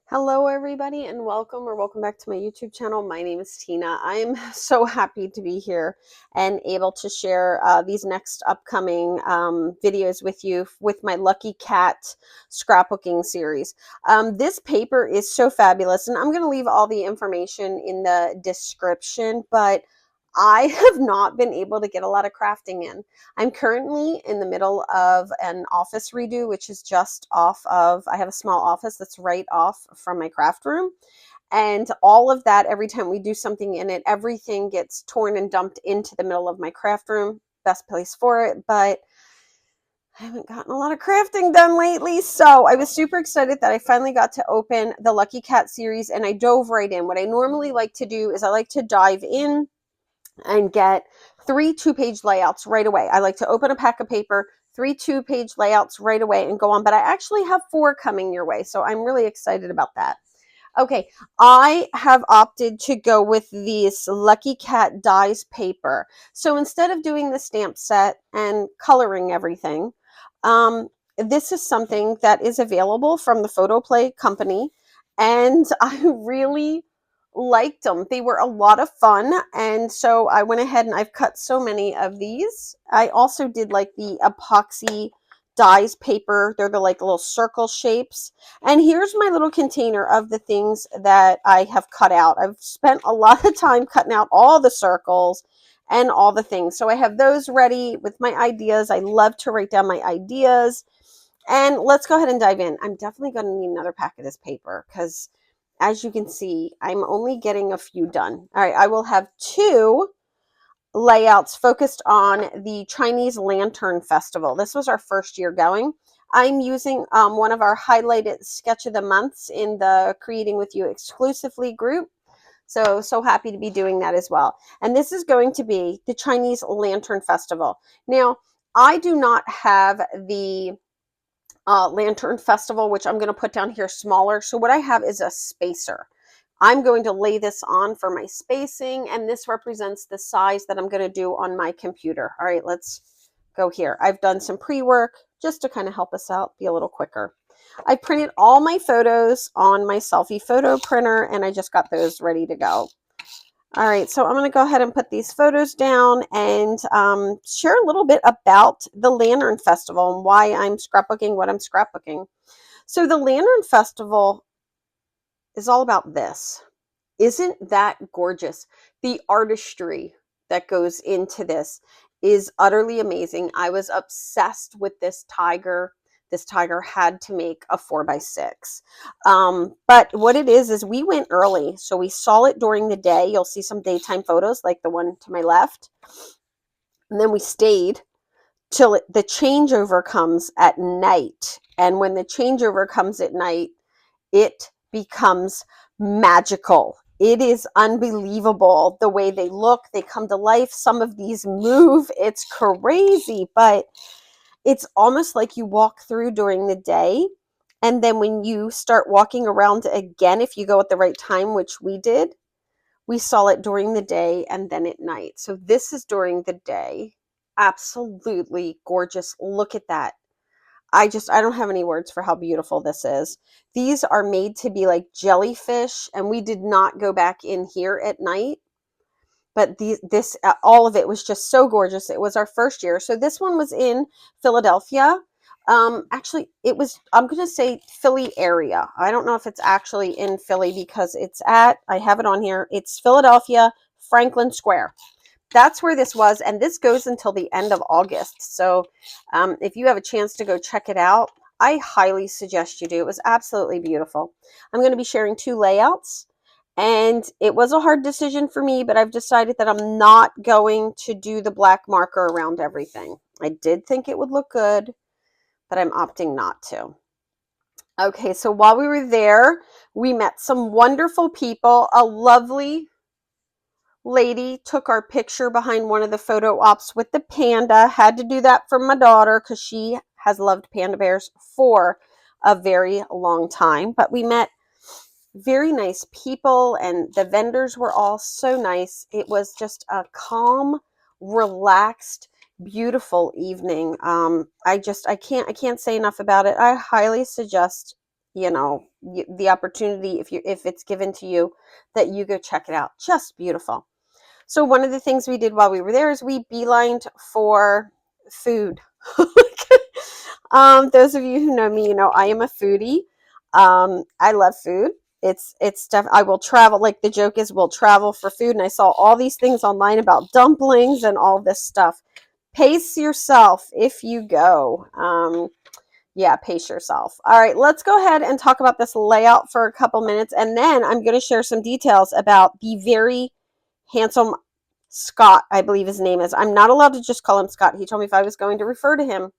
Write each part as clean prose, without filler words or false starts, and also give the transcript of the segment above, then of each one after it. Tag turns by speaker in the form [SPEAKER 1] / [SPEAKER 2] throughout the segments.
[SPEAKER 1] Hello, everybody, and welcome back to my YouTube channel. My name is Tina. I'm so happy to be here and able to share these next upcoming videos with you with my Lucky Cat scrapbooking series. This paper is so fabulous, and I'm going to leave all the information in the description, but I have not been able to get a lot of crafting in. I'm currently in the middle of an office redo, which is just off of, I have a small office that's right off from my craft room. And all of that, every time we do something in it, everything gets torn and dumped into the middle of my craft room. Best place for it, but I haven't gotten a lot of crafting done lately. So I was super excited that I finally got to open the Lucky Cat series and I dove right in. What I normally like to do is I like to dive in and get 3 2-page layouts right away. I like to open a pack of paper, 3 2-page layouts right away and go on, but I actually have 4 coming your way, so I'm really excited about that. Okay, I have opted to go with this Lucky Cat dies paper. So instead of doing the stamp set and coloring everything, this is something that is available from the Photoplay company, and I really liked them. They were a lot of fun, and so I went ahead and I've cut so many of these. I also did like the epoxy dies paper. They're the like little circle shapes. And here's my little container of the things that I have cut out. I've spent a lot of time cutting out all the circles and all the things. So I have those ready with my ideas. I love to write down my ideas. And let's go ahead and dive in. I'm definitely going to need another pack of this paper because as you can see, I'm only getting a few done. All right, I will have 2 layouts focused on the Chinese Lantern Festival. This was our first year going. I'm using one of our highlighted sketch of the months in the Creating With You exclusively group. So happy to be doing that as well. And this is going to be the Chinese Lantern Festival. Now, I do not have the Lantern Festival, which I'm going to put down here smaller. So what I have is a spacer. I'm going to lay this on for my spacing, and this represents the size that I'm going to do on my computer. All right, let's go here. I've done some pre-work just to kind of help us out, be a little quicker. I printed all my photos on my selfie photo printer, and I just got those ready to go. All right, so I'm going to go ahead and put these photos down and share a little bit about the Lantern Festival and why I'm scrapbooking what I'm scrapbooking. So the Lantern Festival is all about this. Isn't that gorgeous? The artistry that goes into this is utterly amazing. I was obsessed with this tiger. This tiger had to make a 4x6. But what it is we went early. So we saw it during the day. You'll see some daytime photos like the one to my left. And then we stayed till the changeover comes at night. And when the changeover comes at night, it becomes magical. It is unbelievable the way they look. They come to life. Some of these move. It's crazy, but it's almost like you walk through during the day. And then when you start walking around again, if you go at the right time, which we did, we saw it during the day and then at night. So this is during the day. Absolutely gorgeous. Look at that. I don't have any words for how beautiful this is. These are made to be like jellyfish, and we did not go back in here at night. But all of it was just so gorgeous. It was our first year. So this one was in Philadelphia. Actually, I'm going to say Philly area. I don't know if it's actually in Philly because I have it on here. It's Philadelphia, Franklin Square. That's where this was, and this goes until the end of August. So if you have a chance to go check it out, I highly suggest you do. It was absolutely beautiful. I'm going to be sharing 2 layouts, and it was a hard decision for me, but I've decided that I'm not going to do the black marker around everything. I did think it would look good, but I'm opting not to. Okay, so while we were there, we met some wonderful people. A lovely lady took our picture behind one of the photo ops with the panda. Had to do that for my daughter because she has loved panda bears for a very long time. But we met very nice people, and the vendors were all so nice. It was just a calm, relaxed, beautiful evening. I can't say enough about it. I highly suggest you know, the opportunity, if it's given to you, that you go check it out. Just beautiful. So one of the things we did while we were there is we beelined for food. Those of you who know me, you know I am a foodie. I love food. It's stuff I will travel. Like the joke is, we'll travel for food. And I saw all these things online about dumplings and all this stuff. Pace yourself if you go. Yeah, pace yourself. All right, let's go ahead and talk about this layout for a couple minutes, and then I'm going to share some details about the very handsome Scott, I believe his name is. I'm not allowed to just call him Scott. He told me if I was going to refer to him,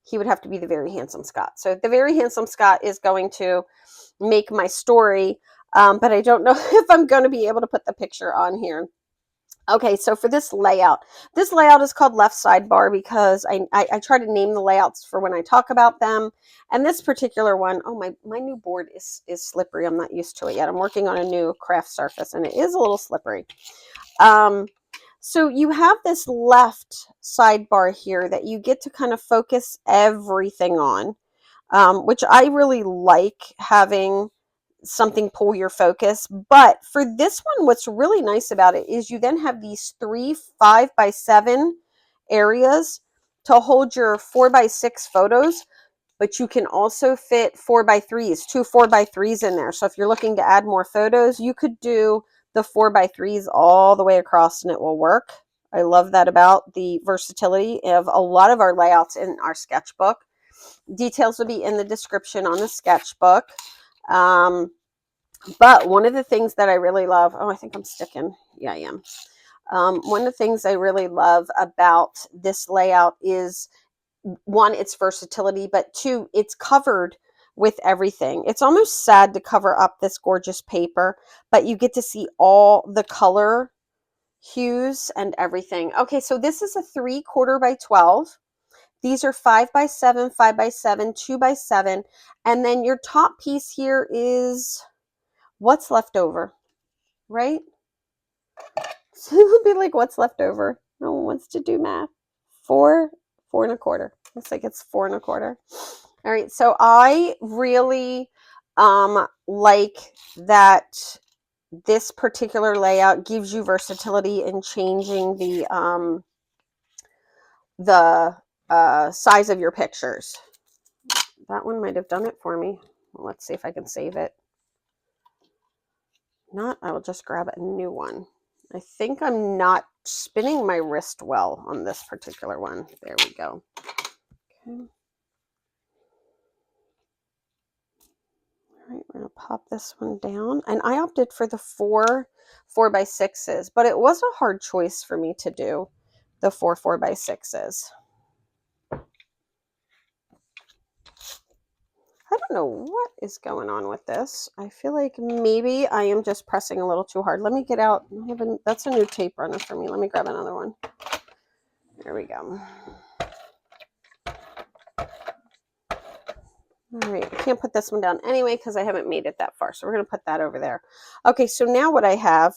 [SPEAKER 1] he would have to be the very handsome Scott. So the very handsome Scott is going to make my story, but I don't know if I'm going to be able to put the picture on here. Okay, so for this layout is called left sidebar because I try to name the layouts for when I talk about them. And this particular one, oh, my new board is slippery. I'm not used to it yet. I'm working on a new craft surface, and it is a little slippery. So you have this left sidebar here that you get to kind of focus everything on, which I really like, having something pull your focus. But for this one, what's really nice about it is you then have these 3 5x7 areas to hold your 4x6 photos, but you can also fit 4x3s, 2 4x3s in there. So if you're looking to add more photos, you could do the 4x3s all the way across and it will work. I love that about the versatility of a lot of our layouts in our sketchbook. Details will be in the description on the sketchbook. But one of the things that I really love, oh, I think I'm sticking. Yeah, I am. One of the things I really love about this layout is, one, its versatility, but two, it's covered with everything. It's almost sad to cover up this gorgeous paper, but you get to see all the color hues and everything. Okay, so this is a 3/4 by 12. These are 5x7, 5x7, 2x7, and then your top piece here is what's left over, right? So it would be like, what's left over? No one wants to do math. 4.25. Looks like it's 4.25. All right, so I really like that this particular layout gives you versatility in changing the size of your pictures. That one might have done it for me. Let's see if I can save it. Not, I will just grab a new one. I think I'm not spinning my wrist well on this particular one. There we go. Okay. All right, we're going to pop this one down. And I opted for the 4x6s, but it was a hard choice for me to do the 4x6s. I don't know what is going on with this. I feel like maybe I am just pressing a little too hard. Let me get out. That's a new tape runner for me. Let me grab another one. There we go. All right, I can't put this one down anyway because I haven't made it that far. So we're going to put that over there. Okay, so now what I have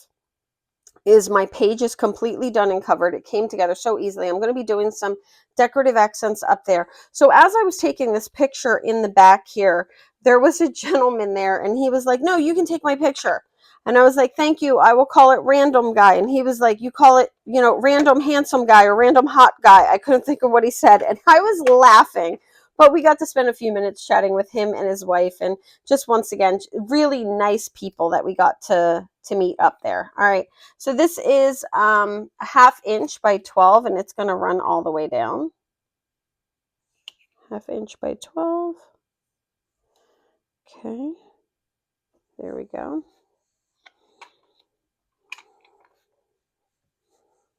[SPEAKER 1] is my page is completely done and covered. It came together so easily. I'm going to be doing some decorative accents up there. So as I was taking this picture in the back here, there was a gentleman there and he was like, no, you can take my picture. And I was like, thank you. I will call it random guy. And he was like, you call it, you know, random handsome guy or random hot guy. I couldn't think of what he said. And I was laughing. But we got to spend a few minutes chatting with him and his wife. And just once again, really nice people that we got to meet up there. All right. So this is a 1/2 inch by 12, and it's going to run all the way down. 1/2 inch by 12. Okay. There we go.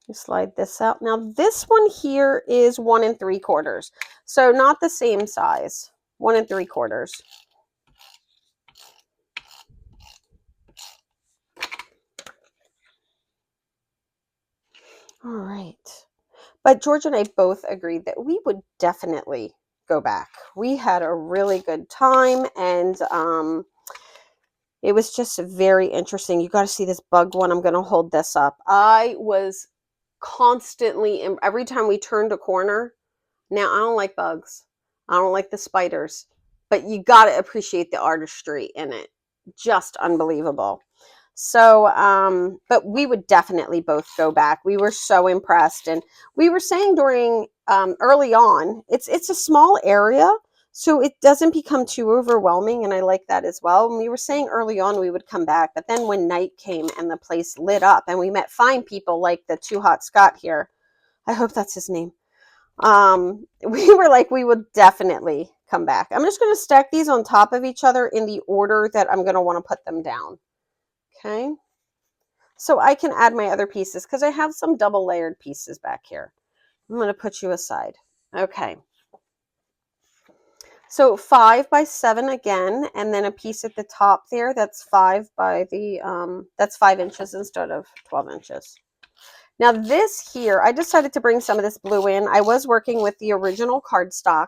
[SPEAKER 1] You slide this out. Now this one here is 1 3/4. So not the same size. 1 3/4. All right. But George and I both agreed that we would definitely go back. We had a really good time, and it was just very interesting. You got to see this bug one. I'm going to hold this up. I was constantly, every time we turned a corner, now I don't like bugs. I don't like the spiders. but you got to appreciate the artistry in it. Just unbelievable. So, but we would definitely both go back. We were so impressed. And we were saying during, early on, it's a small area, so it doesn't become too overwhelming. And I like that as well. And we were saying early on we would come back, but then when night came and the place lit up and we met fine people like the Too Hot Scott here, I hope that's his name. We were like, we would definitely come back. I'm just going to stack these on top of each other in the order that I'm going to want to put them down. Okay. So I can add my other pieces because I have some double layered pieces back here. I'm going to put you aside. Okay. So 5 by 7 again, and then a piece at the top there. That's 5 by the, that's 5 inches instead of 12 inches. Now this here, I decided to bring some of this blue in. I was working with the original cardstock,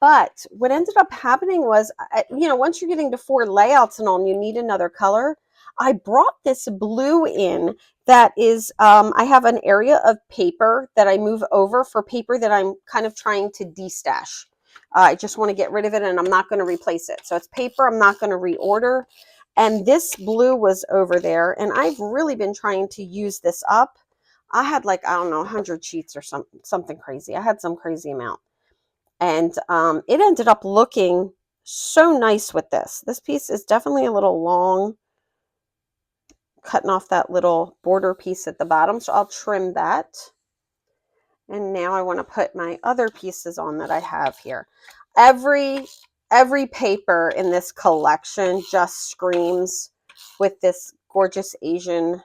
[SPEAKER 1] but what ended up happening was, once you're getting to 4 layouts and all, and you need another color, I brought this blue in that is, I have an area of paper that I move over for paper that I'm kind of trying to destash. I just want to get rid of it and I'm not going to replace it. So it's paper I'm not going to reorder. And this blue was over there, and I've really been trying to use this up. I had like, I don't know, 100 sheets or something crazy. I had some crazy amount. And it ended up looking so nice with this. This piece is definitely a little long, cutting off that little border piece at the bottom. So I'll trim that. And now I want to put my other pieces on that I have here. Every paper in this collection just screams with this gorgeous Asian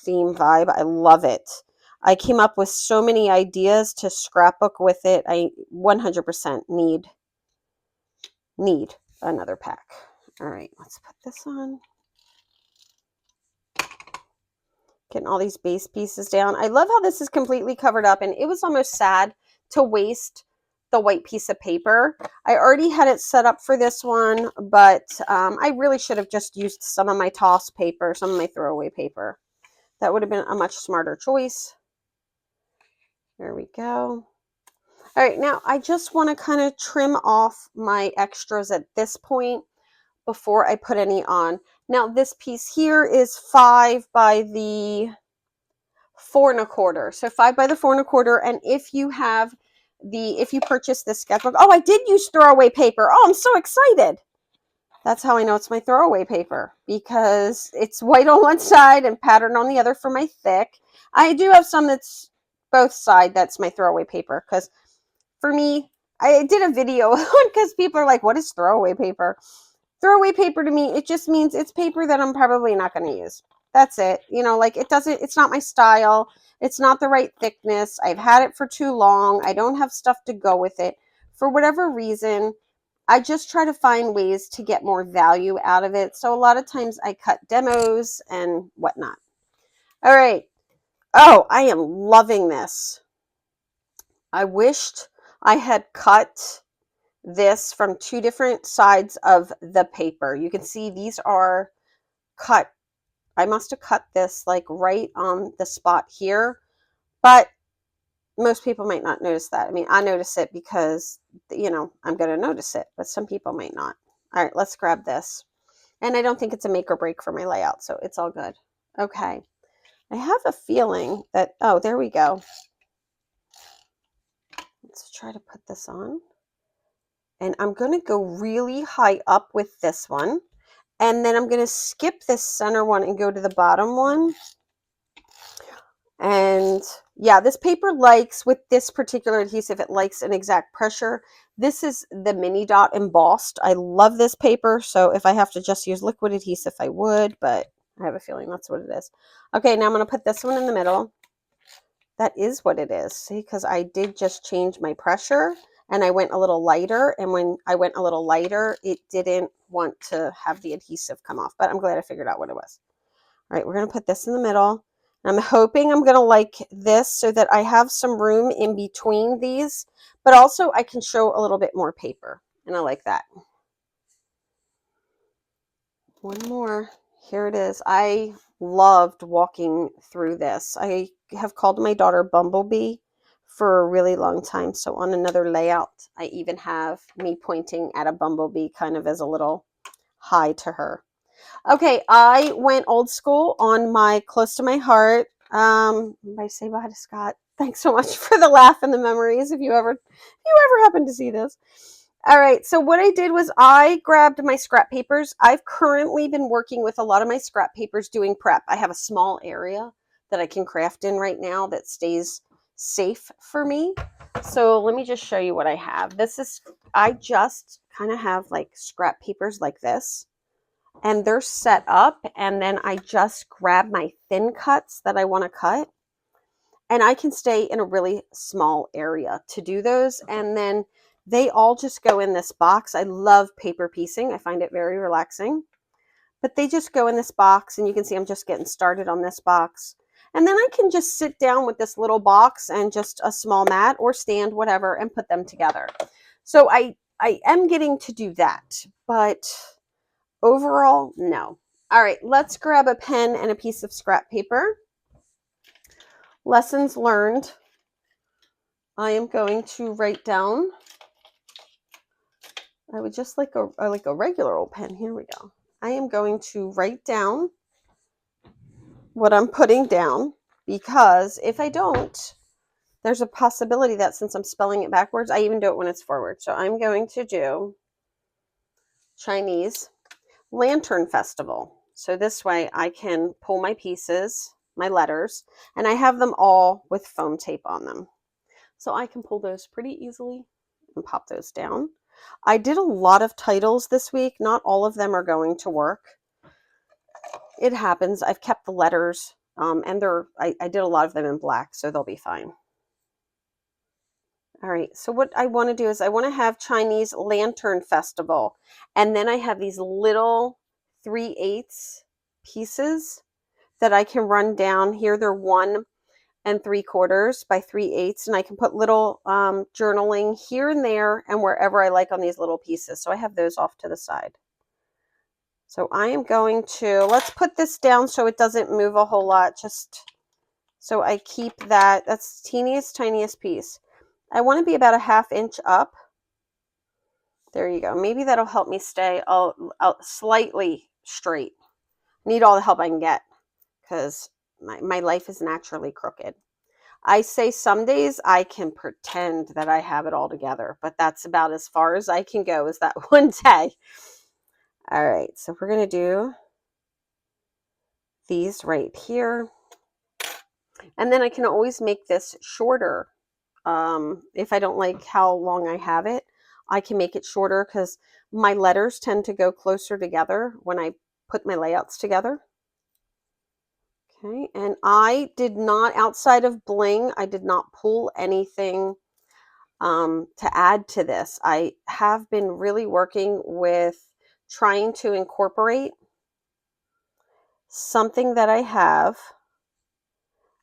[SPEAKER 1] theme vibe. I love it. I came up with so many ideas to scrapbook with it. I 100% need another pack. All right, let's put this on. Getting all these base pieces down. I love how this is completely covered up, and it was almost sad to waste the white piece of paper. I already had it set up for this one, but I really should have just used some of my toss paper, some of my throwaway paper. That would have been a much smarter choice. There we go. All right, now I just want to kind of trim off my extras at this point before I put any on. Now this piece here is 5 by the 4 1/4. So 5 by the 4 1/4. And if you purchase this sketchbook, oh, I did use throwaway paper. Oh, I'm so excited. That's how I know it's my throwaway paper, because it's white on one side and pattern on the other for my thick. I do have some that's both side that's my throwaway paper, because for me, I did a video because people are like, what is throwaway paper? Throwaway paper to me, it just means it's paper that I'm probably not going to use. That's it. Like it's not my style. It's not the right thickness. I've had it for too long. I don't have stuff to go with it. For whatever reason, I just try to find ways to get more value out of it. So a lot of times I cut demos and whatnot. All right. Oh, I am loving this. I wished I had cut this from 2 different sides of the paper. You can see these are cut. I must have cut this like right on the spot here, but most people might not notice that. I mean, I notice it because, I'm going to notice it, but some people might not. All right, let's grab this. And I don't think it's a make or break for my layout, so it's all good. Okay. I have a feeling that, oh, there we go. Let's try to put this on. And I'm going to go really high up with this one. And then I'm going to skip this center one and go to the bottom one. And yeah, this paper likes, with this particular adhesive, it likes an exact pressure. This is the mini dot embossed. I love this paper. So if I have to just use liquid adhesive, I would, but I have a feeling that's what it is. Okay, now I'm going to put this one in the middle. That is what it is. See, because I did just change my pressure and I went a little lighter. And when I went a little lighter, it didn't want to have the adhesive come off, but I'm glad I figured out what it was. All right, we're going to put this in the middle. I'm hoping I'm going to like this so that I have some room in between these, but also I can show a little bit more paper, and I like that. One more. Here it is. I loved walking through this. I have called my daughter Bumblebee for a really long time. So on another layout, I even have me pointing at a bumblebee kind of as a little hi to her. Okay, I went old school on my close to my heart. I say bye to Scott. Thanks so much for the laugh and the memories. If you ever happen to see this. All right, so what I did was I grabbed my scrap papers. I've currently been working with a lot of my scrap papers doing prep. I have a small area that I can craft in right now that stays safe for me. So let me just show you what I have. I just kind of have like scrap papers like this, and they're set up, and then I just grab my thin cuts that I want to cut, and I can stay in a really small area to do those, and then they all just go in this box. I love paper piecing. I find it very relaxing, but they just go in this box, and you can see I'm just getting started on this box. And then I can just sit down with this little box and just a small mat or stand, whatever, and put them together. So I am getting to do that, but overall, no. All right, let's grab a pen and a piece of scrap paper. Lessons learned. I am going to write down. I would just like a regular old pen. Here we go. I am going to write down what I'm putting down, because if I don't, there's a possibility that since I'm spelling it backwards, I even do it when it's forward. So I'm going to do Chinese Lantern Festival. So this way I can pull my pieces, my letters, and I have them all with foam tape on them. So I can pull those pretty easily and pop those down. I did a lot of titles this week. Not all of them are going to work. It happens. I've kept the letters, and I did a lot of them in black, so they'll be fine. All right, so what I want to do is I want to have Chinese Lantern Festival, and then I have these little 3/8 pieces that I can run down here. They're 1 3/4 by 3/8, and I can put little journaling here and there and wherever I like on these little pieces. So I have those off to the side. So I am going to, let's put this down so it doesn't move a whole lot, just so I keep that. That's teeniest, tiniest piece. I want to be about a 1/2 inch up. There you go. Maybe that'll help me stay slightly straight. Need all the help I can get, because my life is naturally crooked. I say some days I can pretend that I have it all together, but that's about as far as I can go, is that one day. All right, so we're going to do these right here. And then I can always make this shorter. If I don't like how long I have it, I can make it shorter, because my letters tend to go closer together when I put my layouts together. Okay, and I did not, outside of bling, I did not pull anything to add to this. I have been really working with trying to incorporate something that I have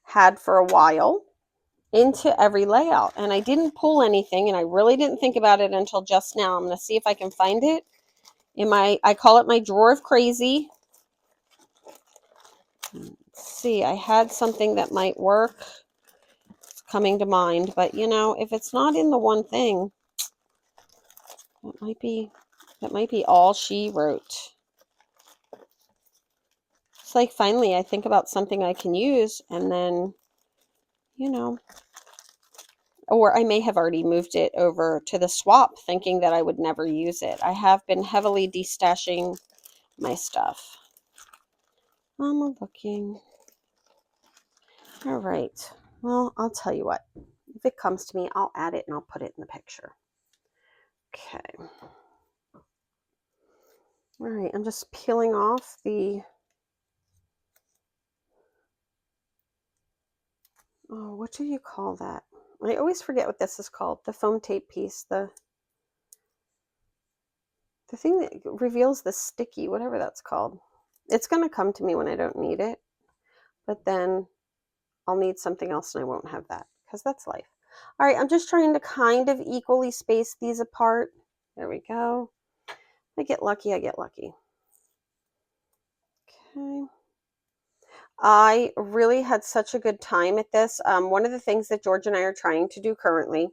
[SPEAKER 1] had for a while into every layout, and I didn't pull anything, and I really didn't think about it until just now. I'm going to see if I can find it in I call it my drawer of crazy. Let's see, I had something that might work. It's coming to mind, but you know, if it's not in the one thing, that might be all she wrote. It's like finally I think about something I can use, and then, you know, or I may have already moved it over to the swap thinking that I would never use it. I have been heavily destashing my stuff. I'm looking. All right. Well, I'll tell you what. If it comes to me, I'll add it and I'll put it in the picture. Okay. All right. I'm just peeling off the... Oh, what do you call that? I always forget what this is called. The foam tape piece. The thing that reveals the sticky, whatever that's called. It's going to come to me when I don't need it. But then I'll need something else and I won't have that, because that's life. All right, I'm just trying to kind of equally space these apart. There we go. I get lucky, I get lucky. Okay. I really had such a good time at this. One of the things that George and I are trying to do currently,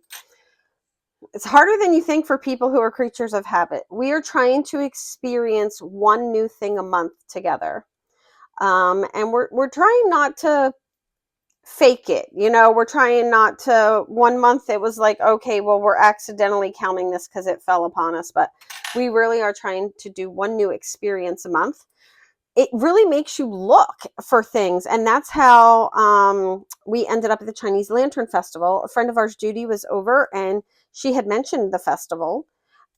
[SPEAKER 1] it's harder than you think for people who are creatures of habit. We are trying to experience one new thing a month together. And we're trying not to fake it. You know, we're trying not to, one month it was like, okay, well, we're accidentally counting this because it fell upon us. But we really are trying to do one new experience a month. It really makes you look for things. And that's how we ended up at the Chinese Lantern Festival. A friend of ours, Judy, was over and she had mentioned the festival.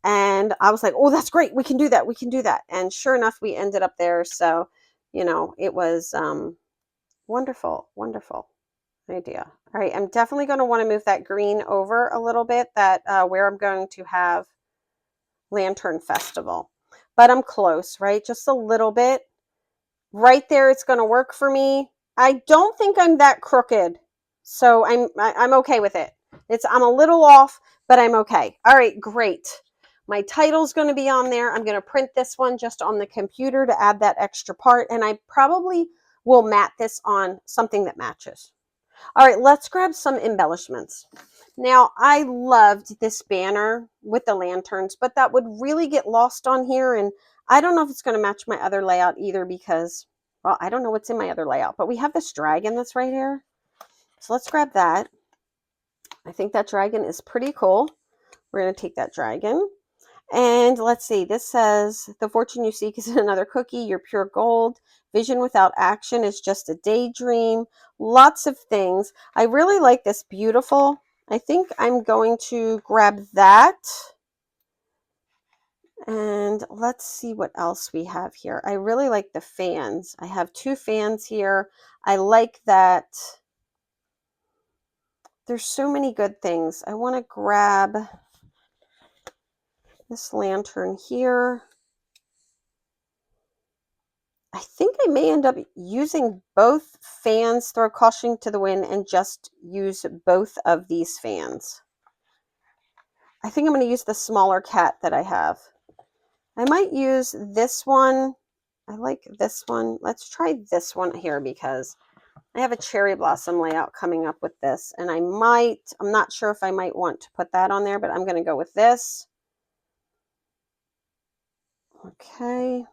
[SPEAKER 1] And I was like, oh, that's great. We can do that. We can do that. And sure enough, we ended up there. So, you know, it was wonderful, wonderful idea. All right, I'm definitely going to want to move that green over a little bit, that where I'm going to have Lantern Festival. But I'm close, right? Just a little bit. Right there, it's going to work for me. I don't think I'm that crooked, so I'm okay with it. I'm a little off, but I'm okay. All right, great. My title's going to be on there. I'm going to print this one just on the computer to add that extra part, and I probably will mat this on something that matches. All right, let's grab some embellishments. Now, I loved this banner with the lanterns, but that would really get lost on here, and I don't know if it's going to match my other layout either because, well, I don't know what's in my other layout, but we have this dragon that's right here. So let's grab that. I think that dragon is pretty cool. We're going to take that dragon. And let's see, this says, the fortune you seek is another cookie, you're pure gold. Vision without action is just a daydream. Lots of things. I really like this beautiful. I think I'm going to grab that. And let's see what else we have here. I really like the fans. I have 2 fans here. I like that. There's so many good things. I want to grab this lantern here. I think I may end up using both fans, throw caution to the wind, and just use both of these fans. I think I'm going to use the smaller cat that I have. I might use this one. I like this one. Let's try this one here because I have a cherry blossom layout coming up with this. And I'm not sure if I might want to put that on there, but I'm going to go with this. Okay.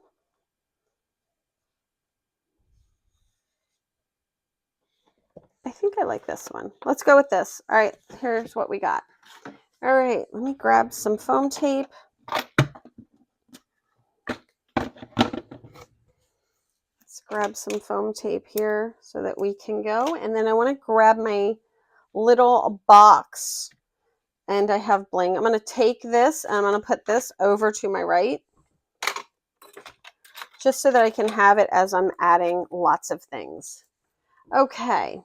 [SPEAKER 1] I think I like this one. Let's go with this. All right, here's what we got. All right, let me grab some foam tape. Let's grab some foam tape here so that we can go. And then I want to grab my little box. And I have bling. I'm going to take this and I'm going to put this over to my right, just so that I can have it as I'm adding lots of things. Okay.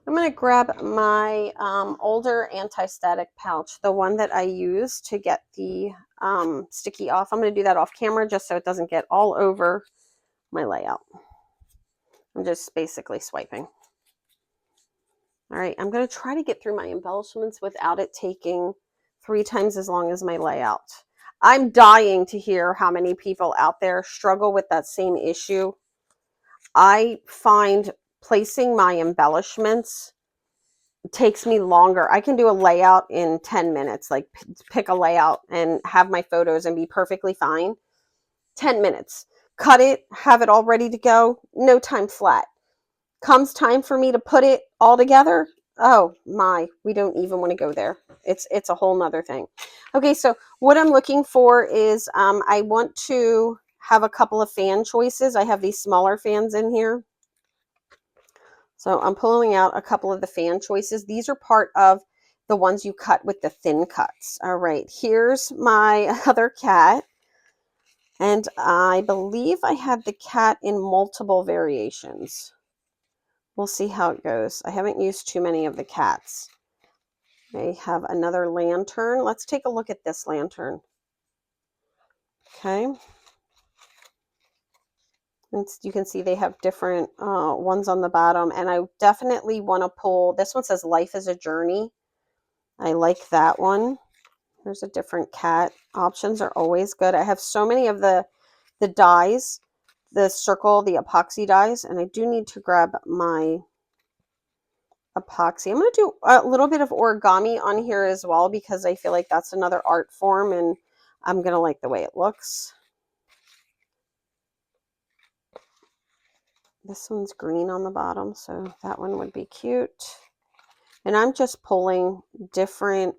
[SPEAKER 1] I'm going to grab my older anti-static pouch, the one that I use to get the sticky off. I'm going to do that off camera just so it doesn't get all over my layout. I'm just basically swiping. All right, I'm going to try to get through my embellishments without it taking 3 times as long as my layout. I'm dying to hear how many people out there struggle with that same issue. I find placing my embellishments takes me longer. I can do a layout in 10 minutes, like pick a layout and have my photos and be perfectly fine. 10 minutes. Cut it, have it all ready to go, no time flat. Comes time for me to put it all together. Oh my, we don't even want to go there. It's a whole nother thing. Okay, so what I'm looking for is I want to have a couple of fan choices. I have these smaller fans in here. So I'm pulling out a couple of the fan choices. These are part of the ones you cut with the thin cuts. All right, here's my other cat. And I believe I had the cat in multiple variations. We'll see how it goes. I haven't used too many of the cats. I have another lantern. Let's take a look at this lantern. Okay. And you can see they have different ones on the bottom. And I definitely want to pull, this one says Life is a Journey. I like that one. Here's a different cat. Options are always good. I have so many of the dies the circle, the epoxy dies, and I do need to grab my epoxy. I'm going to do a little bit of origami on here as well because I feel like that's another art form and I'm going to like the way it looks. This one's green on the bottom, so that one would be cute. And I'm just pulling different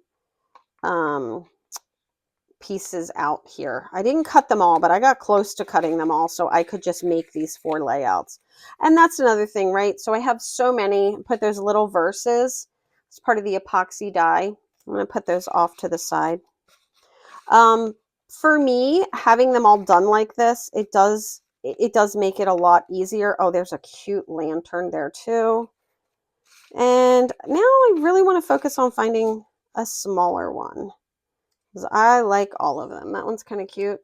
[SPEAKER 1] pieces out here. I didn't cut them all, but I got close to cutting them all so I could just make these 4 layouts. And that's another thing, right? So I have so many, put those little verses. It's part of the epoxy die. I'm going to put those off to the side. For me, having them all done like this, it does make it a lot easier. Oh, there's a cute lantern there too. And now I really want to focus on finding a smaller one because I like all of them. That one's kind of cute.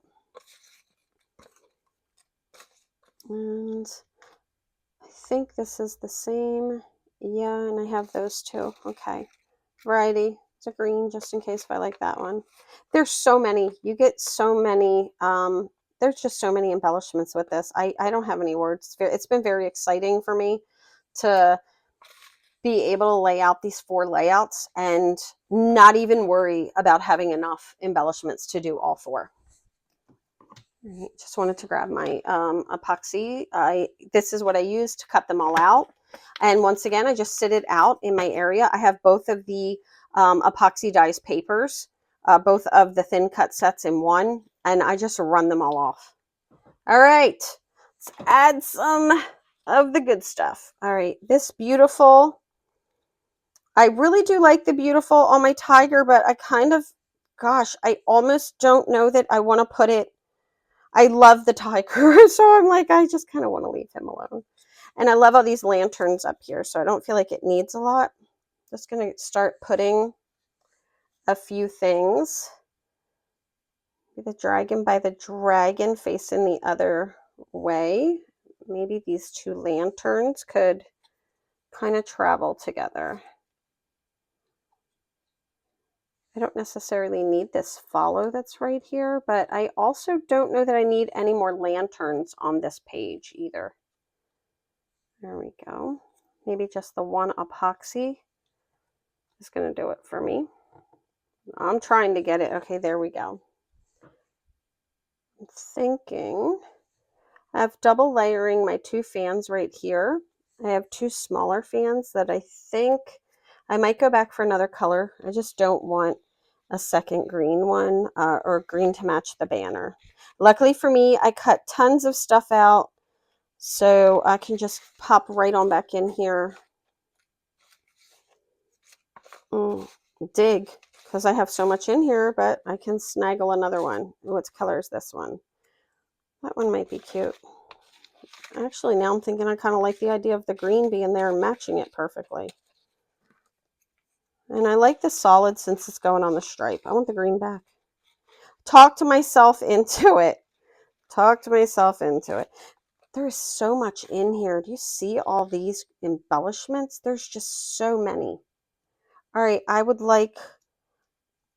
[SPEAKER 1] And I think this is the same. Yeah, and I have those too. Okay. Variety. It's a green just in case if I like that one. There's so many. You get so many. There's just so many embellishments with this. I don't have any words. It's been very exciting for me to be able to lay out these 4 layouts and not even worry about having enough embellishments to do all 4. Right, just wanted to grab my epoxy. This is what I use to cut them all out. And once again, I just sit it out in my area. I have both of the epoxy dies papers, both of the thin cut sets in one, and I just run them all off. All right, let's add some of the good stuff. All right, this beautiful. I really do like the beautiful on my tiger, but I kind of, gosh, I almost don't know that I want to put it. I love the tiger, so I'm like, I just kind of want to leave him alone. And I love all these lanterns up here, so I don't feel like it needs a lot. Just going to start putting a few things. The dragon by the dragon facing the other way. Maybe these 2 lanterns could kind of travel together. I don't necessarily need this follow that's right here, but I also don't know that I need any more lanterns on this page either. There we go. Maybe just the one epoxy is going to do it for me. I'm trying to get it. Okay, there we go. I'm thinking I have double layering my 2 fans right here. I have 2 smaller fans that I think I might go back for another color. I just don't want a second green one or green to match the banner. Luckily for me, I cut tons of stuff out so I can just pop right on back in here. Dig, because I have so much in here, but I can snaggle another one. What color is this one? That one might be cute. Actually, now I'm thinking I kind of like the idea of the green being there and matching it perfectly. And I like the solid since it's going on the stripe. I want the green back. Talk to myself into it. Talk to myself into it. There is so much in here. Do you see all these embellishments? There's just so many. All right, I would like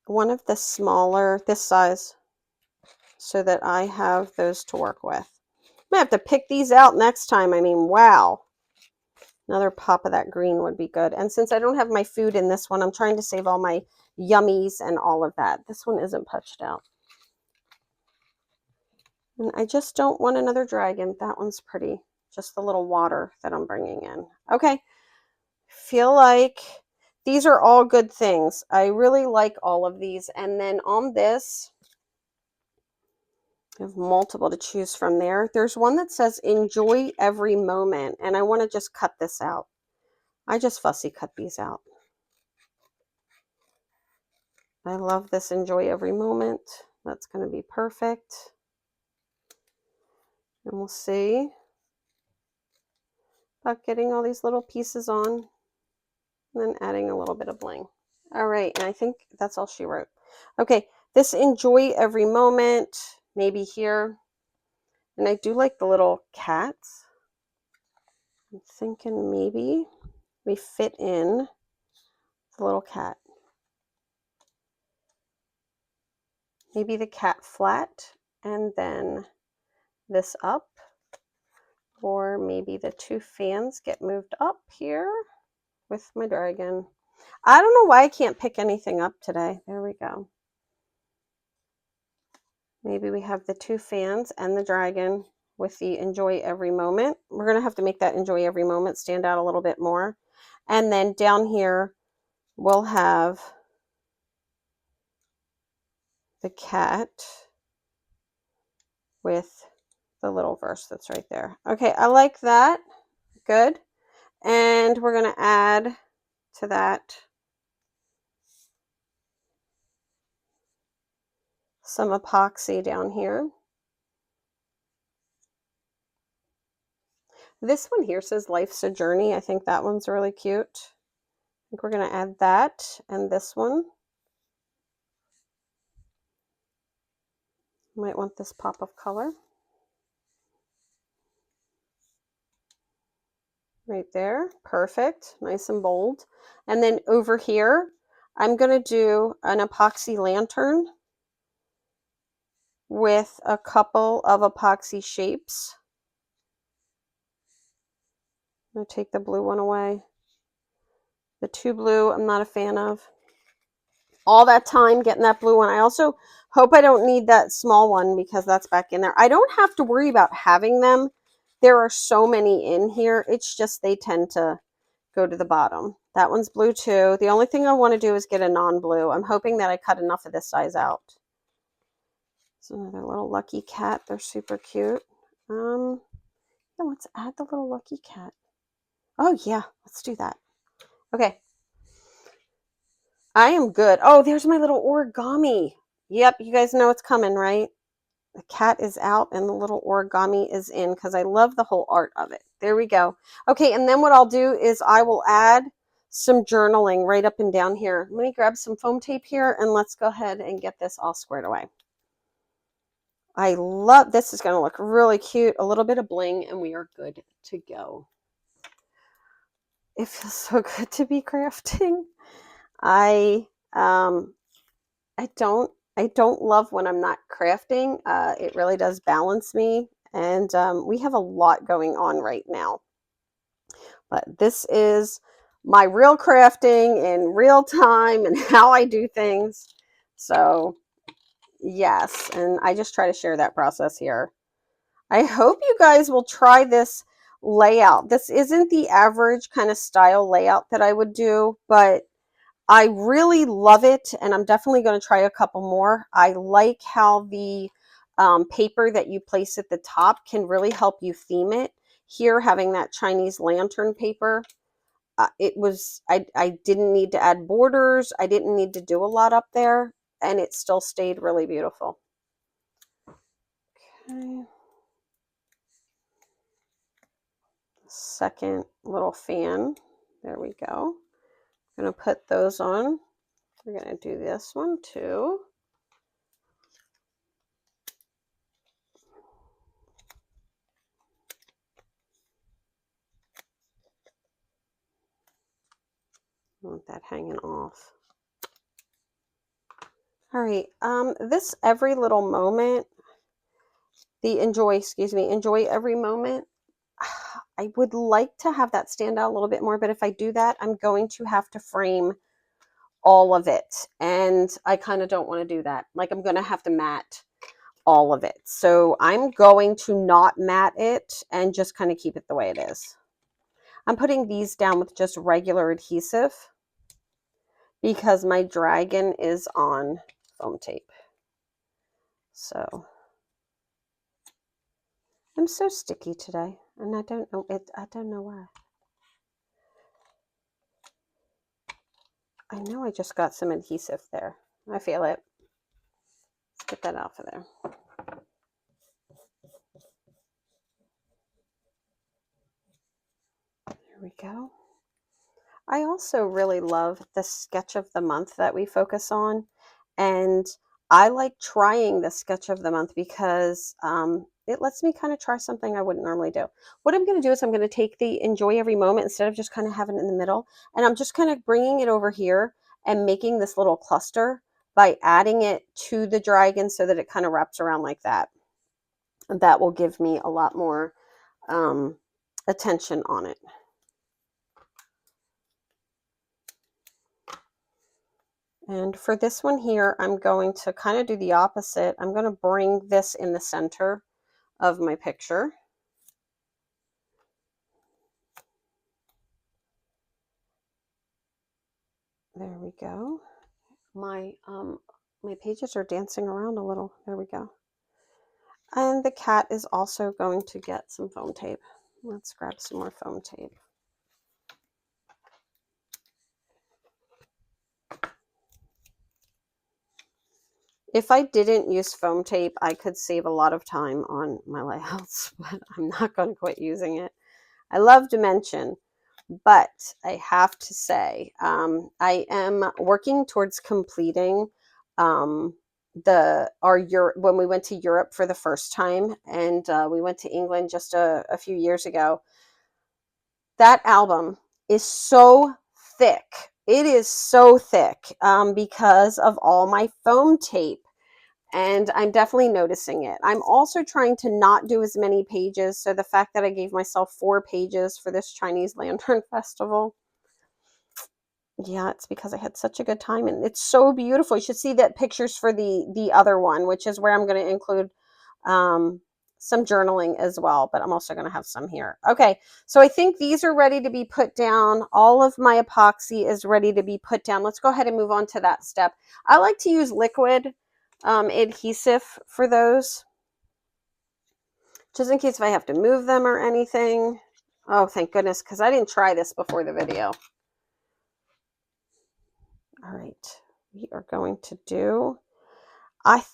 [SPEAKER 1] one of the smaller, this size, so that I have those to work with. I'm gonna have to pick these out next time. I mean, wow. Another pop of that green would be good. And since I don't have my food in this one, I'm trying to save all my yummies and all of that. This one isn't punched out. And I just don't want another dragon. That one's pretty. Just the little water that I'm bringing in. Okay. Feel like these are all good things. I really like all of these. And then on this, I have multiple to choose from there. There's one that says enjoy every moment. And I want to just cut this out. I just fussy cut these out. I love this enjoy every moment. That's going to be perfect. And we'll see about getting all these little pieces on and then adding a little bit of bling. All right, and I think that's all she wrote. Okay, this enjoy every moment, maybe here. And I do like the little cats. I'm thinking maybe we fit in the little cat. Maybe the cat flat and then this up Or maybe the two fans get moved up here with my dragon. I don't know why I can't pick anything up today. There we go. Maybe we have the two fans and the dragon with the enjoy every moment. We're going to have to make that enjoy every moment stand out a little bit more. And then down here, we'll have the cat with the little verse that's right there. Okay, I like that. Good. And we're going to add to that some epoxy down here. This one here says Life's a Journey. I think that one's really cute. I think we're going to add that and this one. Might want this pop of color. Right there. Perfect. Nice and bold. And then over here, I'm going to do an epoxy lantern with a couple of epoxy shapes. I'm going to take the blue one away. The two blue, I'm not a fan of. All that time getting that blue one. I also hope I don't need that small one because that's back in there. I don't have to worry about having them. There are so many in here. It's just they tend to go to the bottom. That one's blue too. The only thing I want to do is get a non-blue. I'm hoping that I cut enough of this size out. It's another little lucky cat. They're super cute. Yeah, let's add the little lucky cat. Oh yeah, let's do that. Okay. I am good. Oh, there's my little origami. Yep, you guys know it's coming, right? The cat is out and the little origami is in because I love the whole art of it. There we go. Okay, and then what I'll do is I will add some journaling right up and down here. Let me grab some foam tape here and let's go ahead and get this all squared away. I love this. Is going to look really cute. A little bit of bling and we are good to go. It feels so good to be crafting. I don't love when I'm not crafting. It really does balance me. And we have a lot going on right now. But this is my real crafting in real time and how I do things. So yes, and I just try to share that process here. I hope you guys will try this layout. This isn't the average kind of style layout that I would do, but I really love it, and I'm definitely going to try a couple more. I like how the paper that you place at the top can really help you theme it. Here, having that Chinese lantern paper, I didn't need to add borders. I didn't need to do a lot up there, and it still stayed really beautiful. Okay. Second little fan. There we go. I'm going to put those on. We're going to do this one too. I want that hanging off. All right, this every little moment, enjoy every moment. I would like to have that stand out a little bit more, but if I do that, I'm going to have to frame all of it. And I kind of don't want to do that. Like I'm going to have to matte all of it. So I'm going to not matte it and just kind of keep it the way it is. I'm putting these down with just regular adhesive because my dragon is on foam tape. So I'm so sticky today, and I don't know it. I don't know why. I know I just got some adhesive there. I feel it. Let's get that off of there. There we go. I also really love the sketch of the month that we focus on, and I like trying the sketch of the month because it lets me kind of try something I wouldn't normally do. What I'm going to do is I'm going to take the enjoy every moment instead of just kind of having it in the middle, and I'm just kind of bringing it over here and making this little cluster by adding it to the dragon so that it kind of wraps around like that. And that will give me a lot more attention on it. And for this one here, I'm going to kind of do the opposite. I'm going to bring this in the center of my picture. There we go. My pages are dancing around a little. There we go. And the cat is also going to get some foam tape. Let's grab some more foam tape. If I didn't use foam tape, I could save a lot of time on my layouts, but I'm not going to quit using it. I love dimension, but I have to say, I am working towards completing when we went to Europe for the first time, and we went to England just a few years ago. That album is so thick. It is so thick because of all my foam tape. And I'm definitely noticing it. I'm also trying to not do as many pages. So the fact that I gave myself 4 pages for this Chinese Lantern Festival, yeah, it's because I had such a good time. And it's so beautiful. You should see that pictures for the other one, which is where I'm going to include some journaling as well, but I'm also going to have some here. Okay, so I think these are ready to be put down. All of my epoxy is ready to be put down. Let's go ahead and move on to that step. I like to use liquid adhesive for those, just in case if I have to move them or anything. Oh, thank goodness, because I didn't try this before the video. All right, we are going to do, I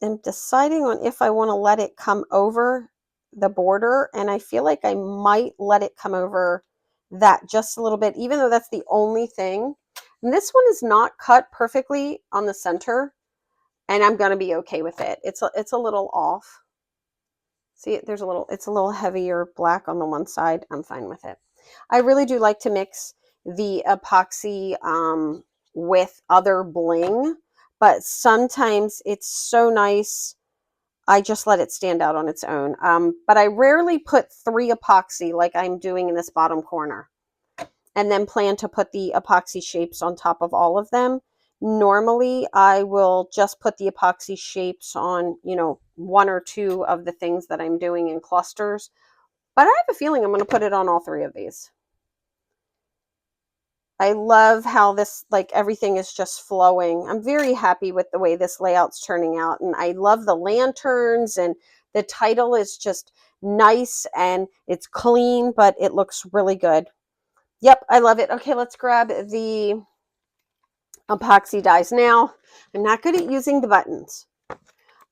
[SPEAKER 1] am deciding on if I want to let it come over the border, and I feel like I might let it come over that just a little bit, even though that's the only thing. And this one is not cut perfectly on the center, and I'm going to be okay with it. It's a little off. See, it's a little heavier black on the one side. I'm fine with it. I really do like to mix the epoxy with other bling, but sometimes it's so nice, I just let it stand out on its own. But I rarely put 3 epoxy like I'm doing in this bottom corner, and then plan to put the epoxy shapes on top of all of them. Normally, I will just put the epoxy shapes on, 1 or 2 of the things that I'm doing in clusters. But I have a feeling I'm going to put it on all 3 of these. I love how this, like, everything is just flowing. I'm very happy with the way this layout's turning out. And I love the lanterns, and the title is just nice and it's clean, but it looks really good. Yep, I love it. Okay, let's grab the epoxy dyes. Now, I'm not good at using the buttons.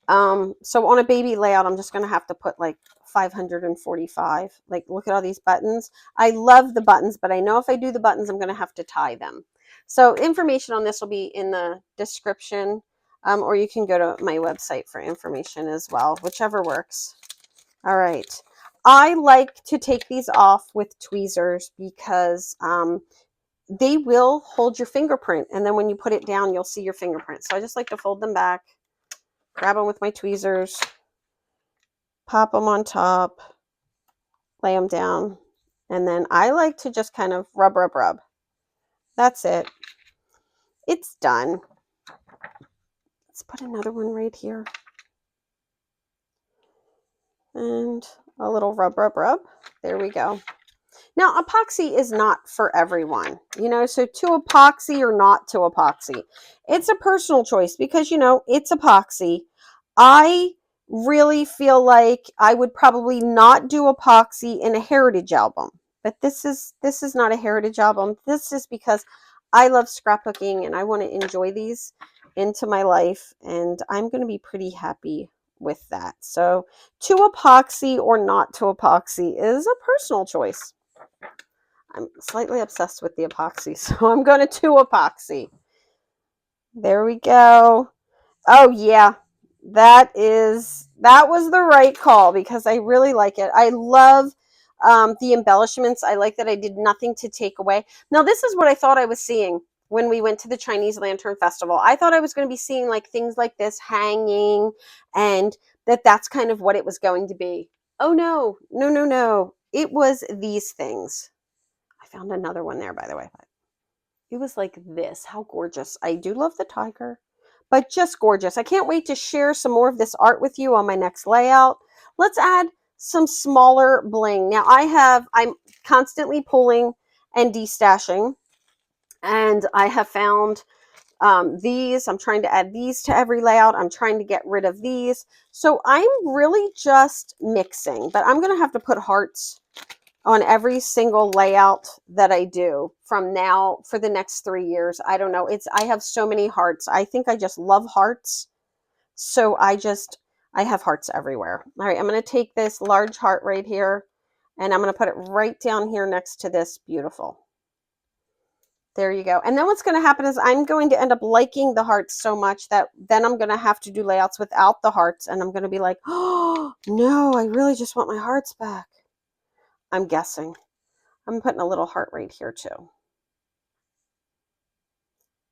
[SPEAKER 1] So on a baby layout, I'm just going to have to put like 545. Like, look at all these buttons. I love the buttons, but I know if I do the buttons, I'm going to have to tie them. So information on this will be in the description, or you can go to my website for information as well, whichever works. All right. I like to take these off with tweezers because they will hold your fingerprint, and then when you put it down, you'll see your fingerprint. So I just like to fold them back, grab them with my tweezers, pop them on top, lay them down, and then I like to just kind of rub. That's it. It's done. Let's put another one right here. And a little rub. There we go. Now, epoxy is not for everyone, so to epoxy or not to epoxy. It's a personal choice because, it's epoxy. I really feel like I would probably not do epoxy in a heritage album, but this is not a heritage album. This is because I love scrapbooking and I want to enjoy these into my life, and I'm going to be pretty happy with that. So to epoxy or not to epoxy is a personal choice. I'm slightly obsessed with the epoxy, so I'm going to epoxy. There we go. Oh yeah, that was the right call because I really like it. I love the embellishments. I like that I did nothing to take away. Now, this is what I thought I was seeing when we went to the Chinese Lantern Festival. I thought I was going to be seeing like things like this hanging, and that's kind of what it was going to be. Oh no, no, no, no. It was these things. I found another one there, by the way. It was like this. How gorgeous. I do love the tiger, but just gorgeous. I can't wait to share some more of this art with you on my next layout. Let's add some smaller bling. Now I'm constantly pulling and destashing, and I have found these. I'm trying to add these to every layout. I'm trying to get rid of these. So I'm really just mixing, but I'm going to have to put hearts on every single layout that I do from now for the next 3 years. I don't know. I have so many hearts. I think I just love hearts. So I have hearts everywhere. All right, I'm going to take this large heart right here and I'm going to put it right down here next to this beautiful. There you go. And then what's going to happen is I'm going to end up liking the hearts so much that then I'm going to have to do layouts without the hearts. And I'm going to be like, oh, no, I really just want my hearts back. I'm guessing. I'm putting a little heart right here too.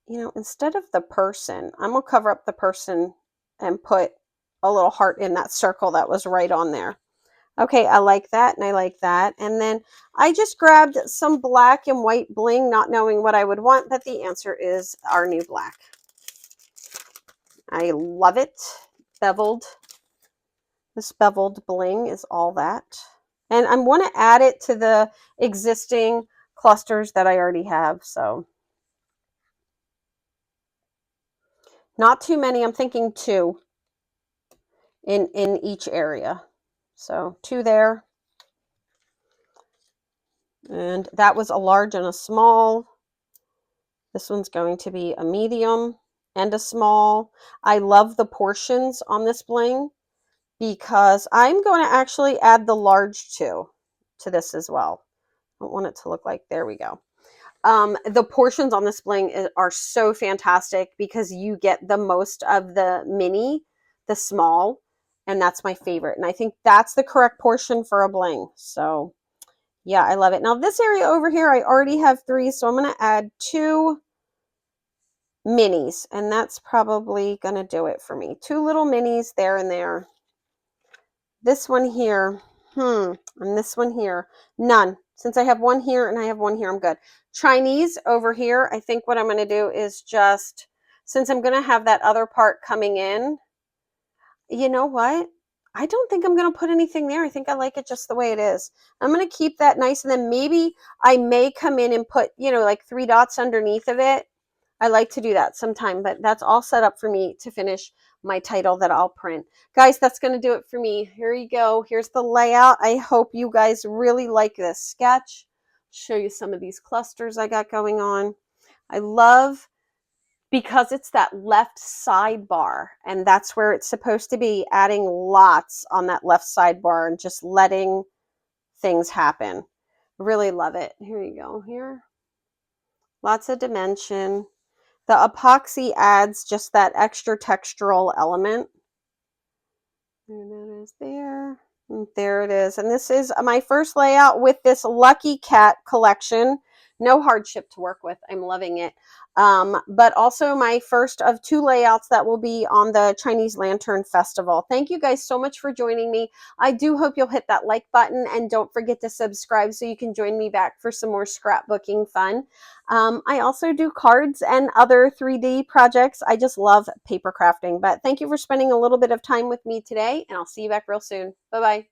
[SPEAKER 1] You know, instead of the person, I'm going to cover up the person and put a little heart in that circle that was right on there. Okay, I like that and I like that. And then I just grabbed some black and white bling, not knowing what I would want, but the answer is our new black. I love it. Beveled. This beveled bling is all that. And I want to add it to the existing clusters that I already have. So not too many. I'm thinking 2 in each area. So 2 there. And that was a large and a small. This one's going to be a medium and a small. I love the portions on this bling because I'm going to actually add the large too to this as well. I don't want it to look like, there we go. The portions on this bling are so fantastic because you get the most of the mini, the small, and that's my favorite. And I think that's the correct portion for a bling. So yeah, I love it. Now this area over here, I already have 3, so I'm going to add 2 minis, and that's probably going to do it for me. 2 little minis there and there. This one here, and this one here, none. Since I have one here and I have one here, I'm good. Chinese over here, I think what I'm going to do is just, since I'm going to have that other part coming in, you know what? I don't think I'm going to put anything there. I think I like it just the way it is. I'm going to keep that nice, and then maybe I may come in and put, you know, like 3 dots underneath of it. I like to do that sometime, but that's all set up for me to finish my title that I'll print. Guys, that's going to do it for me. Here you go. Here's the layout. I hope you guys really like this sketch. Show you some of these clusters I got going on. I love, because it's that left sidebar, and that's where it's supposed to be, adding lots on that left sidebar and just letting things happen. Really love it. Here you go. Here. Lots of dimension. The epoxy adds just that extra textural element. There that is there. And there it is. And this is my first layout with this Lucky Cat collection. No hardship to work with. I'm loving it. But also my first of 2 layouts that will be on the Chinese Lantern Festival. Thank you guys so much for joining me. I do hope you'll hit that like button, and don't forget to subscribe so you can join me back for some more scrapbooking fun. I also do cards and other 3D projects. I just love paper crafting. But thank you for spending a little bit of time with me today, and I'll see you back real soon. Bye-bye.